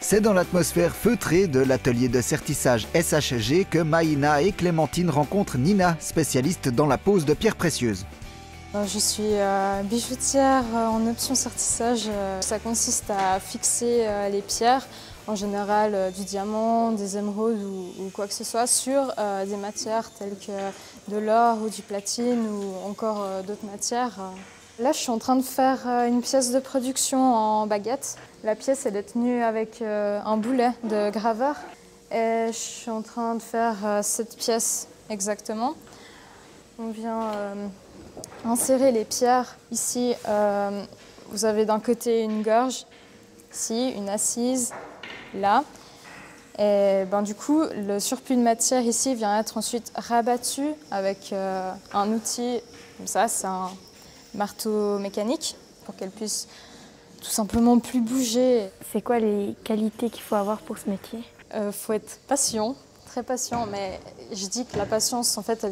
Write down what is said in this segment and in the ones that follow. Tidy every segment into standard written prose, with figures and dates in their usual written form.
C'est dans l'atmosphère feutrée de l'atelier de sertissage SHG que Maïna et Clémentine rencontrent Nina, spécialiste dans la pose de pierres précieuses. Je suis bijoutière en option sertissage. Ça consiste à fixer les pierres, en général du diamant, des émeraudes ou quoi que ce soit, sur des matières telles que de l'or ou du platine ou encore d'autres matières. Là, je suis en train de faire une pièce de production en baguette. La pièce, elle est tenue avec un boulet de graveur. Et je suis en train de faire cette pièce exactement. On vient insérer les pierres. Ici, vous avez d'un côté une gorge, ici, une assise, là. Et du coup, le surplus de matière ici vient être ensuite rabattu avec un outil, comme ça, c'est un marteau mécanique, pour qu'elle puisse tout simplement plus bouger. C'est quoi les qualités qu'il faut avoir pour ce métier? Faut être patient, très patient, mais je dis que la patience, en fait,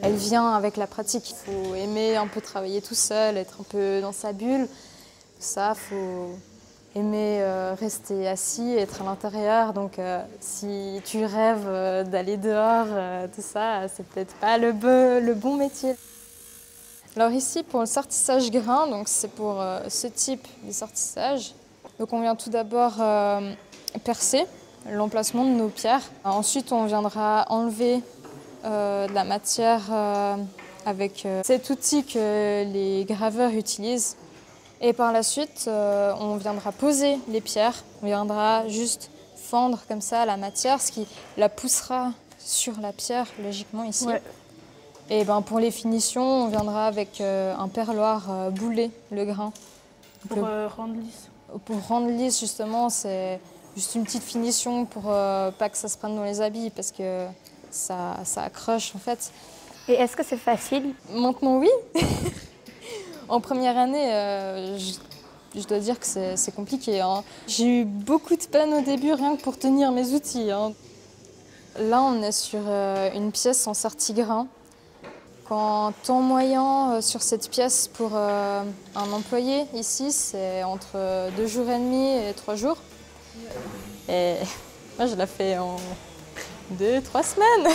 elle vient avec la pratique. Il faut aimer un peu travailler tout seul, être un peu dans sa bulle. Ça, faut aimer rester assis, être à l'intérieur. Donc, si tu rêves d'aller dehors, tout ça, c'est peut-être pas le bon métier. Alors ici, pour le sertissage grain, donc c'est pour ce type de sertissage. Donc on vient tout d'abord percer l'emplacement de nos pierres. Ensuite, on viendra enlever de la matière avec cet outil que les graveurs utilisent. Et par la suite, on viendra poser les pierres. On viendra juste fendre comme ça la matière, ce qui la poussera sur la pierre, logiquement ici. Ouais. Et pour les finitions, on viendra avec un perloir bouler le grain. Pour rendre lisse. Pour rendre lisse, justement, c'est juste une petite finition pour pas que ça se prenne dans les habits, parce que ça accroche en fait. Et est-ce que c'est facile? Maintenant, oui. En première année, je dois dire que c'est compliqué. Hein. J'ai eu beaucoup de peine au début, rien que pour tenir mes outils. Hein. Là, on est sur une pièce en serti-grain. En temps moyen sur cette pièce pour un employé ici, c'est entre 2 jours et demi et 3 jours. Et moi, je la fais en 2-3 semaines.